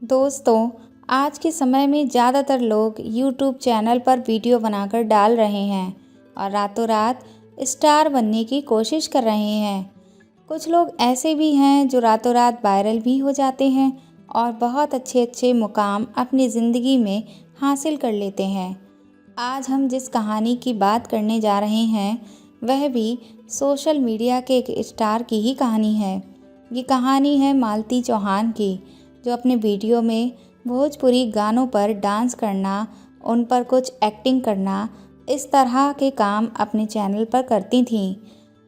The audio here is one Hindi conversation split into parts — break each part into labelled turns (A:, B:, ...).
A: दोस्तों, आज के समय में ज़्यादातर लोग यूट्यूब चैनल पर वीडियो बनाकर डाल रहे हैं और रातों रात स्टार बनने की कोशिश कर रहे हैं। कुछ लोग ऐसे भी हैं जो रातों रात वायरल भी हो जाते हैं और बहुत अच्छे अच्छे मुकाम अपनी ज़िंदगी में हासिल कर लेते हैं। आज हम जिस कहानी की बात करने जा रहे हैं वह भी सोशल मीडिया के एक स्टार की ही कहानी है। ये कहानी है मालती चौहान की, जो अपने वीडियो में भोजपुरी गानों पर डांस करना, उन पर कुछ एक्टिंग करना, इस तरह के काम अपने चैनल पर करती थीं।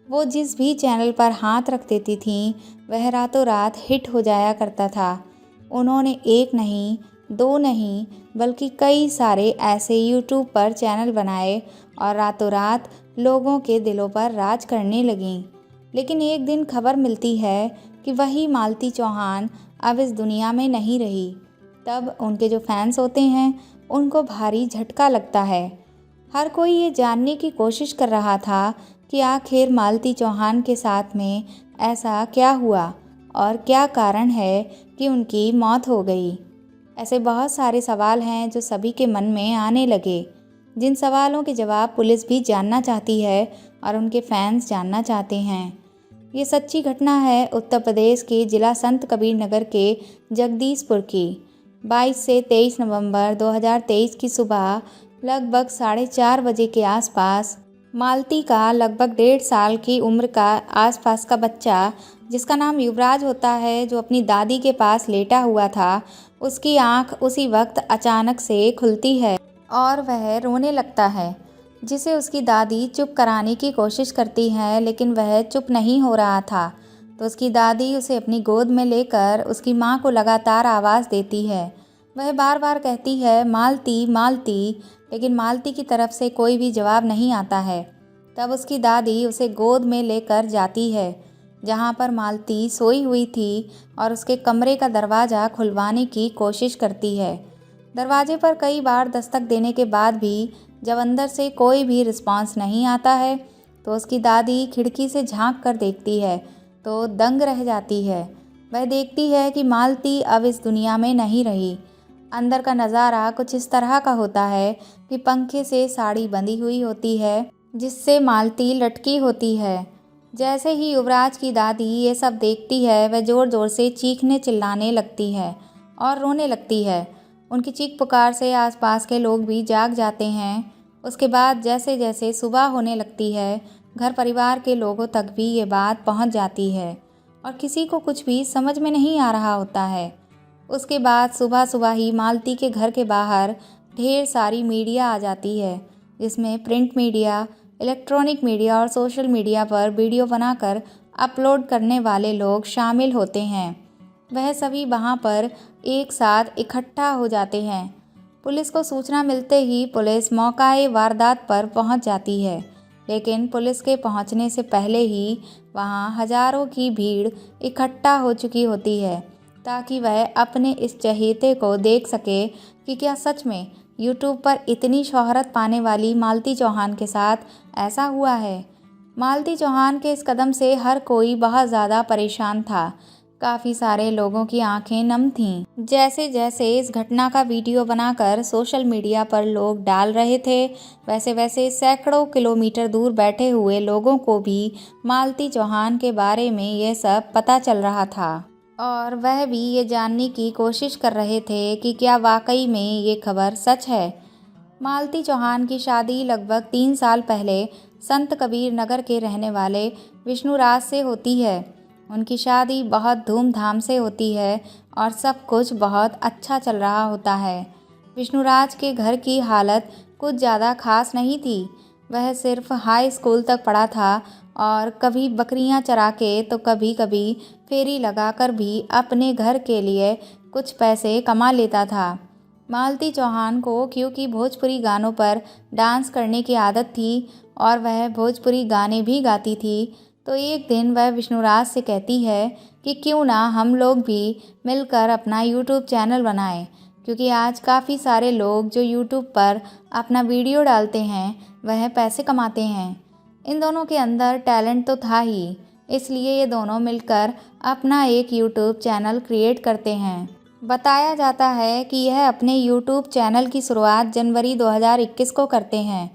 A: वो जिस भी चैनल पर हाथ रख देती थीं वह रातों रात हिट हो जाया करता था। उन्होंने एक नहीं, दो नहीं, बल्कि कई सारे ऐसे यूट्यूब पर चैनल बनाए और रातों रात लोगों के दिलों पर राज करने लगीं। लेकिन एक दिन खबर मिलती है कि वही मालती चौहान अब इस दुनिया में नहीं रही। तब उनके जो फैंस होते हैं उनको भारी झटका लगता है। हर कोई ये जानने की कोशिश कर रहा था कि आखिर मालती चौहान के साथ में ऐसा क्या हुआ और क्या कारण है कि उनकी मौत हो गई। ऐसे बहुत सारे सवाल हैं जो सभी के मन में आने लगे, जिन सवालों के जवाब पुलिस भी जानना चाहती है और उनके फैंस जानना चाहते हैं। ये सच्ची घटना है उत्तर प्रदेश के जिला संत कबीर नगर के जगदीशपुर की। 22 से 23 नवंबर 2023 की सुबह लगभग 4:30 बजे के आसपास मालती का लगभग 1.5 साल की उम्र का आसपास का बच्चा, जिसका नाम युवराज होता है, जो अपनी दादी के पास लेटा हुआ था, उसकी आंख उसी वक्त अचानक से खुलती है और वह रोने लगता है, जिसे उसकी दादी चुप कराने की कोशिश करती है, लेकिन वह चुप नहीं हो रहा था। तो उसकी दादी उसे अपनी गोद में लेकर उसकी माँ को लगातार आवाज़ देती है। वह बार बार कहती है, मालती मालती, लेकिन मालती की तरफ से कोई भी जवाब नहीं आता है। तब उसकी दादी उसे गोद में लेकर जाती है जहाँ पर मालती सोई हुई थी और उसके कमरे का दरवाज़ा खुलवाने की कोशिश करती है। दरवाजे पर कई बार दस्तक देने के बाद भी जब अंदर से कोई भी रिस्पांस नहीं आता है तो उसकी दादी खिड़की से झांक कर देखती है तो दंग रह जाती है। वह देखती है कि मालती अब इस दुनिया में नहीं रही। अंदर का नज़ारा कुछ इस तरह का होता है कि पंखे से साड़ी बंधी हुई होती है जिससे मालती लटकी होती है। जैसे ही युवराज की दादी ये सब देखती है वह ज़ोर ज़ोर से चीखने चिल्लाने लगती है और रोने लगती है। उनकी चीख पुकार से आसपास के लोग भी जाग जाते हैं। उसके बाद जैसे जैसे सुबह होने लगती है घर परिवार के लोगों तक भी ये बात पहुंच जाती है और किसी को कुछ भी समझ में नहीं आ रहा होता है। उसके बाद सुबह सुबह ही मालती के घर के बाहर ढेर सारी मीडिया आ जाती है, जिसमें प्रिंट मीडिया, इलेक्ट्रॉनिक मीडिया और सोशल मीडिया पर वीडियो बनाकर अपलोड करने वाले लोग शामिल होते हैं। वह सभी वहां पर एक साथ इकट्ठा हो जाते हैं। पुलिस को सूचना मिलते ही पुलिस मौकाए वारदात पर पहुंच जाती है, लेकिन पुलिस के पहुंचने से पहले ही वहां हजारों की भीड़ इकट्ठा हो चुकी होती है ताकि वह अपने इस चहेते को देख सके कि क्या सच में यूट्यूब पर इतनी शोहरत पाने वाली मालती चौहान के साथ ऐसा हुआ है। मालती चौहान के इस कदम से हर कोई बहुत ज़्यादा परेशान था। काफ़ी सारे लोगों की आंखें नम थीं। जैसे जैसे इस घटना का वीडियो बनाकर सोशल मीडिया पर लोग डाल रहे थे, वैसे वैसे सैकड़ों किलोमीटर दूर बैठे हुए लोगों को भी मालती चौहान के बारे में यह सब पता चल रहा था और वह भी ये जानने की कोशिश कर रहे थे कि क्या वाकई में ये खबर सच है। मालती चौहान की शादी लगभग 3 साल पहले संत कबीर नगर के रहने वाले विष्णुराज से होती है। उनकी शादी बहुत धूमधाम से होती है और सब कुछ बहुत अच्छा चल रहा होता है। विष्णुराज के घर की हालत कुछ ज़्यादा खास नहीं थी। वह सिर्फ हाई स्कूल तक पढ़ा था और कभी बकरियां चरा के तो कभी कभी फेरी लगाकर भी अपने घर के लिए कुछ पैसे कमा लेता था। मालती चौहान को क्योंकि भोजपुरी गानों पर डांस करने की आदत थी और वह भोजपुरी गाने भी गाती थी, तो एक दिन वह विष्णुराज से कहती है कि क्यों ना हम लोग भी मिलकर अपना यूट्यूब चैनल बनाएं, क्योंकि आज काफ़ी सारे लोग जो यूट्यूब पर अपना वीडियो डालते हैं वह पैसे कमाते हैं। इन दोनों के अंदर टैलेंट तो था ही, इसलिए ये दोनों मिलकर अपना एक यूट्यूब चैनल क्रिएट करते हैं। बताया जाता है कि यह अपने यूट्यूब चैनल की शुरुआत जनवरी 2021 को करते हैं।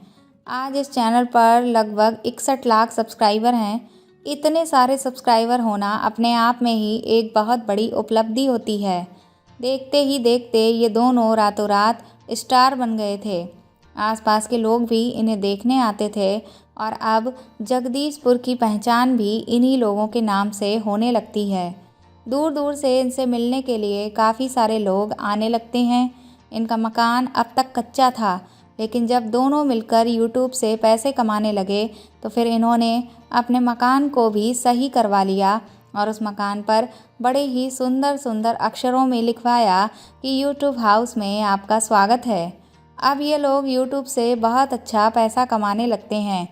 A: आज इस चैनल पर लगभग 61 लाख सब्सक्राइबर हैं। इतने सारे सब्सक्राइबर होना अपने आप में ही एक बहुत बड़ी उपलब्धि होती है। देखते ही देखते ये दोनों रातों रात स्टार बन गए थे। आसपास के लोग भी इन्हें देखने आते थे और अब जगदीशपुर की पहचान भी इन्हीं लोगों के नाम से होने लगती है। दूर दूर से इनसे मिलने के लिए काफ़ी सारे लोग आने लगते हैं। इनका मकान अब तक कच्चा था, लेकिन जब दोनों मिलकर यूट्यूब से पैसे कमाने लगे तो फिर इन्होंने अपने मकान को भी सही करवा लिया और उस मकान पर बड़े ही सुंदर सुंदर अक्षरों में लिखवाया कि यूट्यूब हाउस में आपका स्वागत है। अब ये लोग यूट्यूब से बहुत अच्छा पैसा कमाने लगते हैं।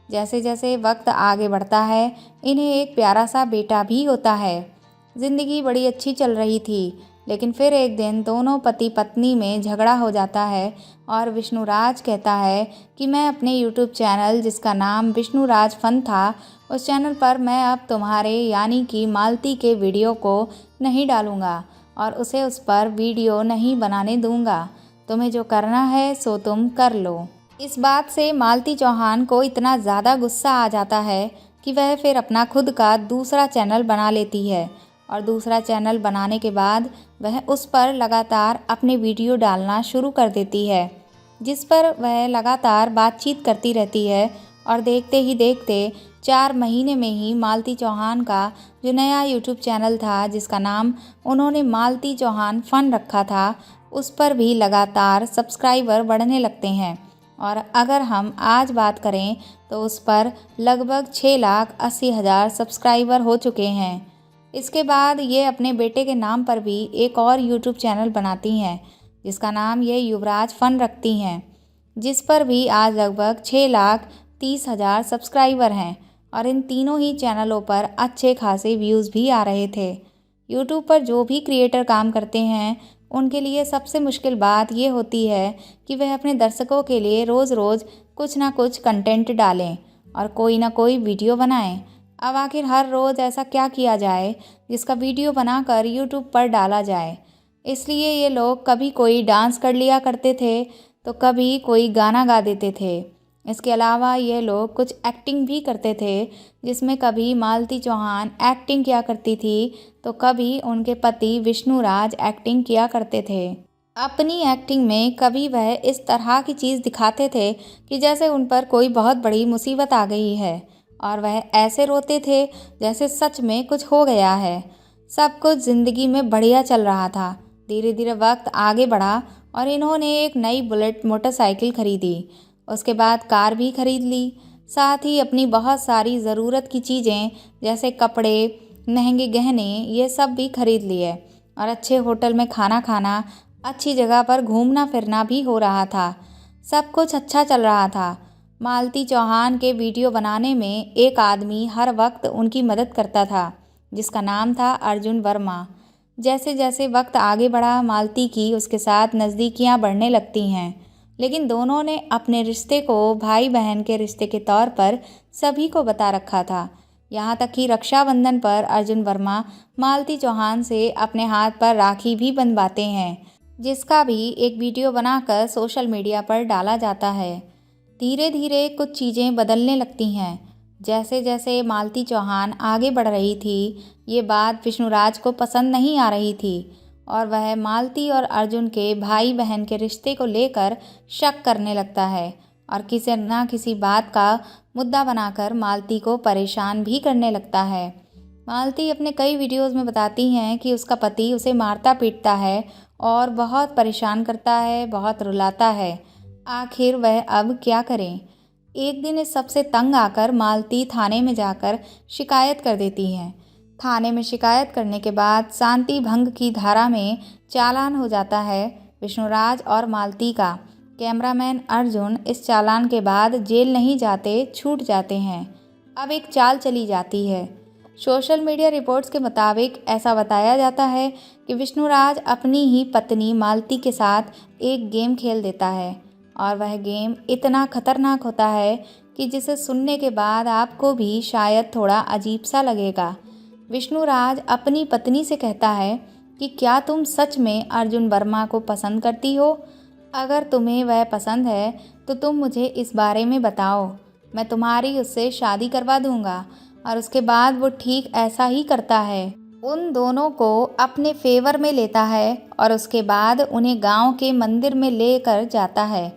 A: जैसे जैसे वक्त आगे बढ़ता है, इन्हें एक प्यारा सा बेटा भी होता है। ज़िंदगी बड़ी अच्छी चल रही थी, लेकिन फिर एक दिन दोनों पति पत्नी में झगड़ा हो जाता है और विष्णुराज कहता है कि मैं अपने यूट्यूब चैनल, जिसका नाम विष्णुराज फन था, उस चैनल पर मैं अब तुम्हारे यानी कि मालती के वीडियो को नहीं डालूँगा और उसे उस पर वीडियो नहीं बनाने दूँगा। तुम्हें जो करना है सो तुम कर लो। इस बात से मालती चौहान को इतना ज़्यादा गुस्सा आ जाता है कि वह फिर अपना खुद का दूसरा चैनल बना लेती है और दूसरा चैनल बनाने के बाद वह उस पर लगातार अपने वीडियो डालना शुरू कर देती है, जिस पर वह लगातार बातचीत करती रहती है। और देखते ही देखते 4 महीने में ही मालती चौहान का जो नया यूट्यूब चैनल था, जिसका नाम उन्होंने मालती चौहान फन रखा था, उस पर भी लगातार सब्सक्राइबर बढ़ने लगते हैं। और अगर हम आज बात करें तो उस पर लगभग 6,80,000 सब्सक्राइबर हो चुके हैं। इसके बाद ये अपने बेटे के नाम पर भी एक और यूट्यूब चैनल बनाती हैं, जिसका नाम ये युवराज फन रखती हैं, जिस पर भी आज लगभग 6,30,000 सब्सक्राइबर हैं। और इन तीनों ही चैनलों पर अच्छे खासे व्यूज़ भी आ रहे थे। यूट्यूब पर जो भी क्रिएटर काम करते हैं, उनके लिए सबसे मुश्किल बात ये होती है कि वह अपने दर्शकों के लिए रोज़ रोज़ कुछ ना कुछ कंटेंट डालें और कोई ना कोई वीडियो बनाएं। अब आखिर हर रोज़ ऐसा क्या किया जाए जिसका वीडियो बनाकर यूट्यूब पर डाला जाए। इसलिए ये लोग कभी कोई डांस कर लिया करते थे तो कभी कोई गाना गा देते थे। इसके अलावा ये लोग कुछ एक्टिंग भी करते थे, जिसमें कभी मालती चौहान एक्टिंग किया करती थी तो कभी उनके पति विष्णुराज एक्टिंग किया करते थे। अपनी एक्टिंग में कभी वह इस तरह की चीज़ दिखाते थे कि जैसे उन पर कोई बहुत बड़ी मुसीबत आ गई है और वह ऐसे रोते थे जैसे सच में कुछ हो गया है। सब कुछ ज़िंदगी में बढ़िया चल रहा था। धीरे धीरे वक्त आगे बढ़ा और इन्होंने एक नई बुलेट मोटरसाइकिल खरीदी। उसके बाद कार भी खरीद ली। साथ ही अपनी बहुत सारी ज़रूरत की चीज़ें जैसे कपड़े, महंगे गहने, ये सब भी खरीद लिए और अच्छे होटल में खाना खाना, अच्छी जगह पर घूमना फिरना भी हो रहा था। सब कुछ अच्छा चल रहा था। मालती चौहान के वीडियो बनाने में एक आदमी हर वक्त उनकी मदद करता था, जिसका नाम था अर्जुन वर्मा। जैसे जैसे वक्त आगे बढ़ा, मालती की उसके साथ नज़दीकियां बढ़ने लगती हैं, लेकिन दोनों ने अपने रिश्ते को भाई बहन के रिश्ते के तौर पर सभी को बता रखा था। यहाँ तक कि रक्षाबंधन पर अर्जुन वर्मा मालती चौहान से अपने हाथ पर राखी भी बंधवाते हैं, जिसका भी एक वीडियो बनाकर सोशल मीडिया पर डाला जाता है। धीरे धीरे कुछ चीज़ें बदलने लगती हैं। जैसे जैसे मालती चौहान आगे बढ़ रही थी, ये बात विष्णुराज को पसंद नहीं आ रही थी और वह मालती और अर्जुन के भाई बहन के रिश्ते को लेकर शक करने लगता है और किसी ना किसी बात का मुद्दा बनाकर मालती को परेशान भी करने लगता है। मालती अपने कई वीडियोस में बताती हैं कि उसका पति उसे मारता पीटता है और बहुत परेशान करता है, बहुत रुलाता है। आखिर वह अब क्या करें। एक दिन इस सबसे तंग आकर मालती थाने में जाकर शिकायत कर देती है। थाने में शिकायत करने के बाद शांति भंग की धारा में चालान हो जाता है विष्णुराज और मालती का। कैमरामैन अर्जुन इस चालान के बाद जेल नहीं जाते, छूट जाते हैं। अब एक चाल चली जाती है। सोशल मीडिया रिपोर्ट्स के मुताबिक ऐसा बताया जाता है कि विष्णुराज अपनी ही पत्नी मालती के साथ एक गेम खेल देता है और वह गेम इतना खतरनाक होता है कि जिसे सुनने के बाद आपको भी शायद थोड़ा अजीब सा लगेगा। विष्णुराज अपनी पत्नी से कहता है कि क्या तुम सच में अर्जुन वर्मा को पसंद करती हो। अगर तुम्हें वह पसंद है तो तुम मुझे इस बारे में बताओ, मैं तुम्हारी उससे शादी करवा दूंगा। और उसके बाद वो ठीक ऐसा ही करता है, उन दोनों को अपने फेवर में लेता है और उसके बाद उन्हें गांव के मंदिर में लेकर जाता है।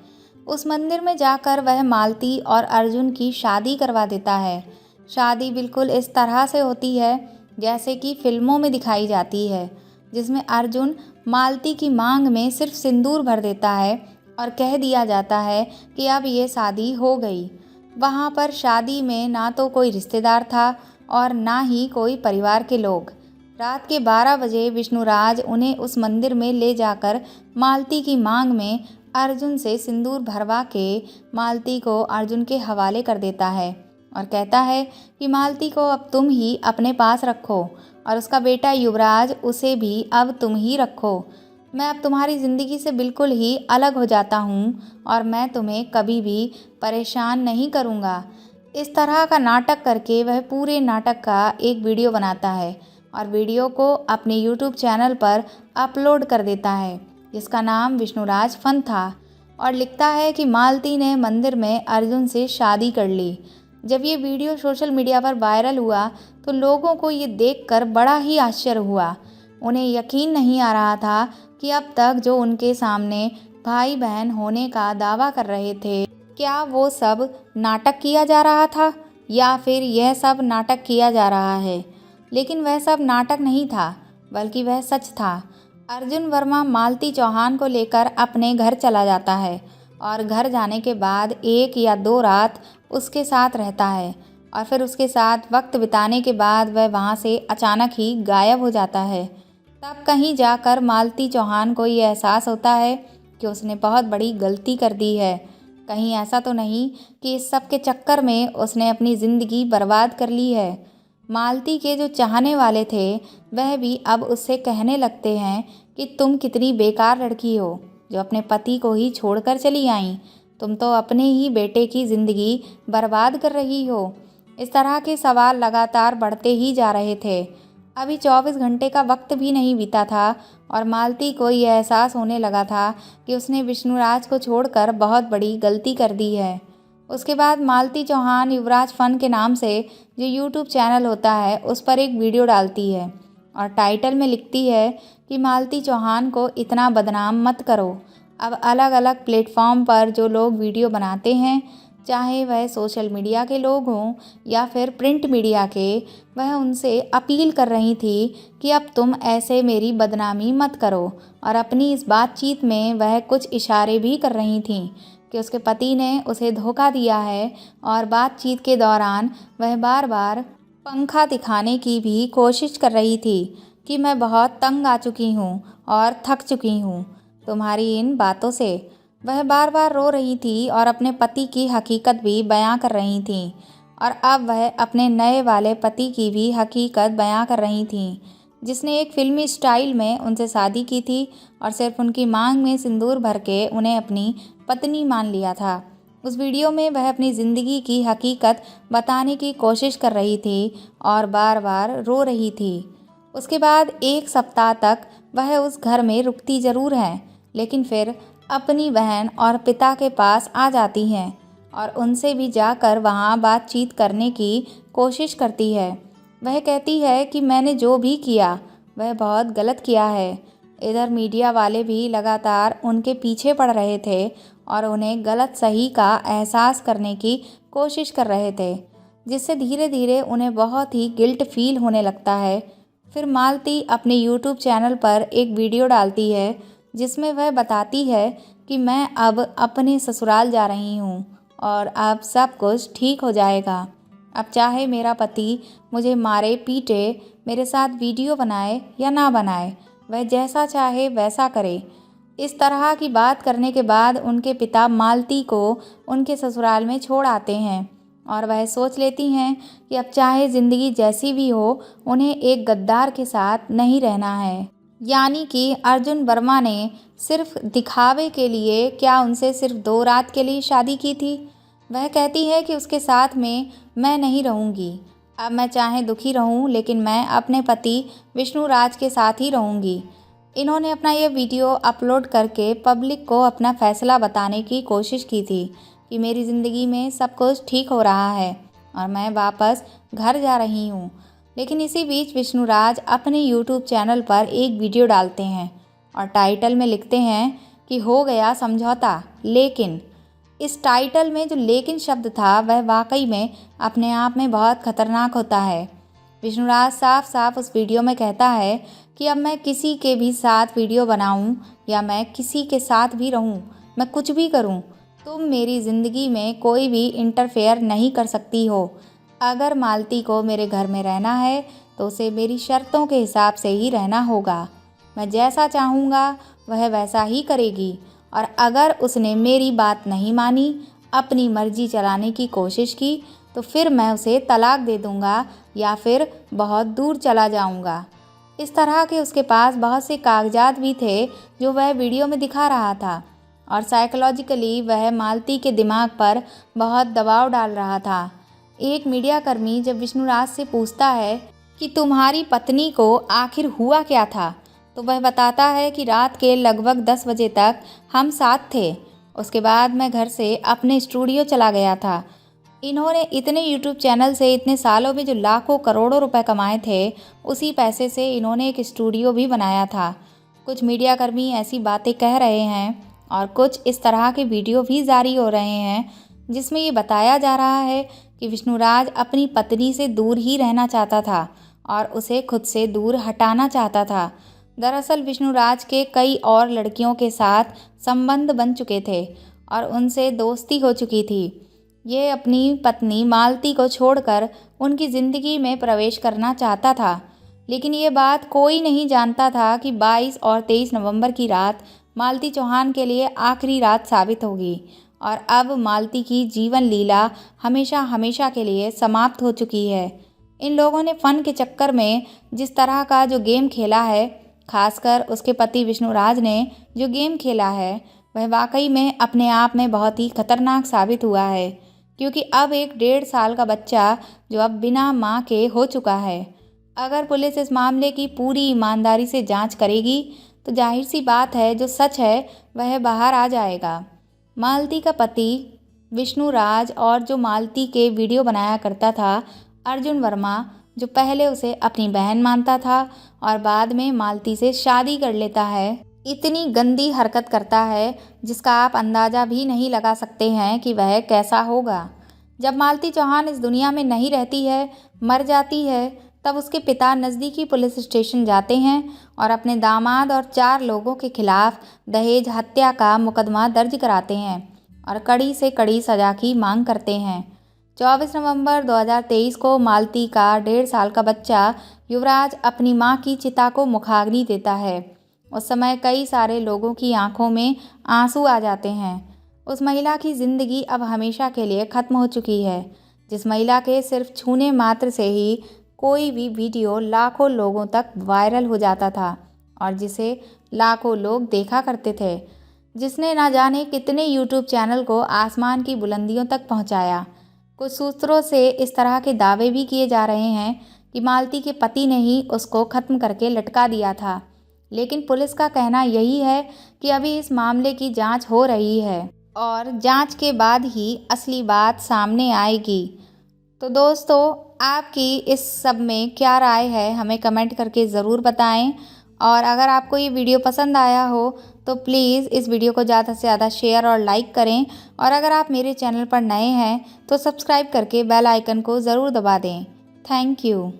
A: उस मंदिर में जाकर वह मालती और अर्जुन की शादी करवा देता है। शादी बिल्कुल इस तरह से होती है जैसे कि फिल्मों में दिखाई जाती है, जिसमें अर्जुन मालती की मांग में सिर्फ सिंदूर भर देता है और कह दिया जाता है कि अब ये शादी हो गई। वहाँ पर शादी में ना तो कोई रिश्तेदार था और ना ही कोई परिवार के लोग। रात के 12 बजे विष्णुराज उन्हें उस मंदिर में ले जाकर मालती की मांग में अर्जुन से सिंदूर भरवा के मालती को अर्जुन के हवाले कर देता है और कहता है कि मालती को अब तुम ही अपने पास रखो और उसका बेटा युवराज उसे भी अब तुम ही रखो। मैं अब तुम्हारी ज़िंदगी से बिल्कुल ही अलग हो जाता हूँ और मैं तुम्हें कभी भी परेशान नहीं करूँगा। इस तरह का नाटक करके वह पूरे नाटक का एक वीडियो बनाता है और वीडियो को अपने यूट्यूब चैनल पर अपलोड कर देता है, जिसका नाम विष्णुराज फन था, और लिखता है कि मालती ने मंदिर में अर्जुन से शादी कर ली। जब ये वीडियो सोशल मीडिया पर वायरल हुआ तो लोगों को ये देखकर बड़ा ही आश्चर्य हुआ। उन्हें यकीन नहीं आ रहा था कि अब तक जो उनके सामने भाई बहन होने का दावा कर रहे थे, क्या वो सब नाटक किया जा रहा था या फिर यह सब नाटक किया जा रहा है। लेकिन वह सब नाटक नहीं था, बल्कि वह सच था। अर्जुन वर्मा मालती चौहान को लेकर अपने घर चला जाता है और घर जाने के बाद 1 या 2 रात उसके साथ रहता है और फिर उसके साथ वक्त बिताने के बाद वह वहाँ से अचानक ही गायब हो जाता है। तब कहीं जाकर मालती चौहान को ये एहसास होता है कि उसने बहुत बड़ी गलती कर दी है। कहीं ऐसा तो नहीं कि इस सब के चक्कर में उसने अपनी ज़िंदगी बर्बाद कर ली है। मालती के जो चाहने वाले थे वह भी अब उससे कहने लगते हैं कि तुम कितनी बेकार लड़की हो जो अपने पति को ही छोड़कर चली आई, तुम तो अपने ही बेटे की ज़िंदगी बर्बाद कर रही हो। इस तरह के सवाल लगातार बढ़ते ही जा रहे थे। अभी 24 घंटे का वक्त भी नहीं बीता था और मालती को यह एहसास होने लगा था कि उसने विष्णुराज को छोड़कर बहुत बड़ी गलती कर दी है। उसके बाद मालती चौहान युवराज फन के नाम से जो यूट्यूब चैनल होता है उस पर एक वीडियो डालती है और टाइटल में लिखती है कि मालती चौहान को इतना बदनाम मत करो। अब अलग अलग प्लेटफॉर्म पर जो लोग वीडियो बनाते हैं, चाहे वह सोशल मीडिया के लोग हों या फिर प्रिंट मीडिया के, वह उनसे अपील कर रही थी कि अब तुम ऐसे मेरी बदनामी मत करो। और अपनी इस बातचीत में वह कुछ इशारे भी कर रही थीं कि उसके पति ने उसे धोखा दिया है और बातचीत के दौरान वह बार बार पंखा दिखाने की भी कोशिश कर रही थी कि मैं बहुत तंग आ चुकी हूँ और थक चुकी हूँ तुम्हारी इन बातों से। वह बार बार रो रही थी और अपने पति की हकीकत भी बयां कर रही थी और अब वह अपने नए वाले पति की भी हकीकत बयां कर रही थी, जिसने एक फिल्मी स्टाइल में उनसे शादी की थी और सिर्फ उनकी मांग में सिंदूर भर के उन्हें अपनी पत्नी मान लिया था। उस वीडियो में वह अपनी ज़िंदगी की हकीकत बताने की कोशिश कर रही थी और बार बार रो रही थी। उसके बाद 1 सप्ताह तक वह उस घर में रुकती ज़रूर है, लेकिन फिर अपनी बहन और पिता के पास आ जाती हैं और उनसे भी जाकर वहाँ बातचीत करने की कोशिश करती है। वह कहती है कि मैंने जो भी किया वह बहुत गलत किया है। इधर मीडिया वाले भी लगातार उनके पीछे पड़ रहे थे और उन्हें गलत सही का एहसास करने की कोशिश कर रहे थे, जिससे धीरे धीरे उन्हें बहुत ही गिल्ट फील होने लगता है। फिर मालती अपने यूट्यूब चैनल पर एक वीडियो डालती है जिसमें वह बताती है कि मैं अब अपने ससुराल जा रही हूँ और अब सब कुछ ठीक हो जाएगा। अब चाहे मेरा पति मुझे मारे पीटे, मेरे साथ वीडियो बनाए या ना बनाए, वह जैसा चाहे वैसा करे। इस तरह की बात करने के बाद उनके पिता मालती को उनके ससुराल में छोड़ आते हैं और वह सोच लेती हैं कि अब चाहे ज़िंदगी जैसी भी हो, उन्हें एक गद्दार के साथ नहीं रहना है। यानी कि अर्जुन वर्मा ने सिर्फ दिखावे के लिए क्या उनसे सिर्फ 2 रात के लिए शादी की थी। वह कहती है कि उसके साथ में मैं नहीं रहूँगी, अब मैं चाहे दुखी रहूं, लेकिन मैं अपने पति विष्णु राज के साथ ही रहूंगी। इन्होंने अपना ये वीडियो अपलोड करके पब्लिक को अपना फैसला बताने की कोशिश की थी कि मेरी ज़िंदगी में सब कुछ ठीक हो रहा है और मैं वापस घर जा रही हूँ। लेकिन इसी बीच विष्णु राज अपने यूट्यूब चैनल पर एक वीडियो डालते हैं और टाइटल में लिखते हैं कि हो गया समझौता। लेकिन इस टाइटल में जो लेकिन शब्द था वह वाकई में अपने आप में बहुत खतरनाक होता है। विष्णु राज साफ साफ उस वीडियो में कहता है कि अब मैं किसी के भी साथ वीडियो बनाऊं या मैं किसी के साथ भी रहूं, मैं कुछ भी करूं, तुम मेरी ज़िंदगी में कोई भी इंटरफेयर नहीं कर सकती हो। अगर मालती को मेरे घर में रहना है तो उसे मेरी शर्तों के हिसाब से ही रहना होगा। मैं जैसा चाहूँगा वह वैसा ही करेगी और अगर उसने मेरी बात नहीं मानी, अपनी मर्जी चलाने की कोशिश की, तो फिर मैं उसे तलाक दे दूँगा या फिर बहुत दूर चला जाऊँगा। इस तरह के उसके पास बहुत से कागजात भी थे जो वह वीडियो में दिखा रहा था और साइकोलॉजिकली वह मालती के दिमाग पर बहुत दबाव डाल रहा था। एक मीडियाकर्मी जब विष्णु राज से पूछता है कि तुम्हारी पत्नी को आखिर हुआ क्या था, तो वह बताता है कि रात के लगभग 10 बजे तक हम साथ थे। उसके बाद मैं घर से अपने स्टूडियो चला गया था। इन्होंने इतने यूट्यूब चैनल से इतने सालों में जो लाखों करोड़ों रुपए कमाए थे, उसी पैसे से इन्होंने एक स्टूडियो भी बनाया था। कुछ मीडियाकर्मी ऐसी बातें कह रहे हैं और कुछ इस तरह के वीडियो भी जारी हो रहे हैं जिसमें ये बताया जा रहा है कि विष्णु राज अपनी पत्नी से दूर ही रहना चाहता था और उसे खुद से दूर हटाना चाहता था। दरअसल विष्णु राज के कई और लड़कियों के साथ संबंध बन चुके थे और उनसे दोस्ती हो चुकी थी। ये अपनी पत्नी मालती को छोड़कर उनकी ज़िंदगी में प्रवेश करना चाहता था, लेकिन ये बात कोई नहीं जानता था कि 22 और 23 नवंबर की रात मालती चौहान के लिए आखिरी रात साबित होगी और अब मालती की जीवन लीला हमेशा हमेशा के लिए समाप्त हो चुकी है। इन लोगों ने फ़न के चक्कर में जिस तरह का जो गेम खेला है, खासकर उसके पति विष्णु राज ने जो गेम खेला है, वह वाकई में अपने आप में बहुत ही खतरनाक साबित हुआ है, क्योंकि अब एक 1.5 साल का बच्चा जो अब बिना माँ के हो चुका है। अगर पुलिस इस मामले की पूरी ईमानदारी से जांच करेगी तो जाहिर सी बात है जो सच है वह बाहर आ जाएगा। मालती का पति विष्णु राज और जो मालती के वीडियो बनाया करता था अर्जुन वर्मा, जो पहले उसे अपनी बहन मानता था और बाद में मालती से शादी कर लेता है, इतनी गंदी हरकत करता है जिसका आप अंदाज़ा भी नहीं लगा सकते हैं कि वह कैसा होगा। जब मालती चौहान इस दुनिया में नहीं रहती है, मर जाती है, तब उसके पिता नज़दीकी पुलिस स्टेशन जाते हैं और अपने दामाद और 4 लोगों के खिलाफ दहेज हत्या का मुकदमा दर्ज कराते हैं और कड़ी से कड़ी सज़ा की मांग करते हैं। 24 नवंबर 2023 को मालती का 1.5 साल का बच्चा युवराज अपनी मां की चिता को मुखाग्नि देता है। उस समय कई सारे लोगों की आंखों में आंसू आ जाते हैं। उस महिला की ज़िंदगी अब हमेशा के लिए ख़त्म हो चुकी है, जिस महिला के सिर्फ छूने मात्र से ही कोई भी वीडियो लाखों लोगों तक वायरल हो जाता था और जिसे लाखों लोग देखा करते थे, जिसने ना जाने कितने यूट्यूब चैनल को आसमान की बुलंदियों तक पहुंचाया। कुछ सूत्रों से इस तरह के दावे भी किए जा रहे हैं कि मालती के पति ने ही उसको ख़त्म करके लटका दिया था, लेकिन पुलिस का कहना यही है कि अभी इस मामले की जांच हो रही है और जांच के बाद ही असली बात सामने आएगी। तो दोस्तों, आपकी इस सब में क्या राय है, हमें कमेंट करके ज़रूर बताएं। और अगर आपको ये वीडियो पसंद आया हो तो प्लीज़ इस वीडियो को ज़्यादा से ज़्यादा शेयर और लाइक करें और अगर आप मेरे चैनल पर नए हैं तो सब्सक्राइब करके बेल आइकन को ज़रूर दबा दें। Thank you.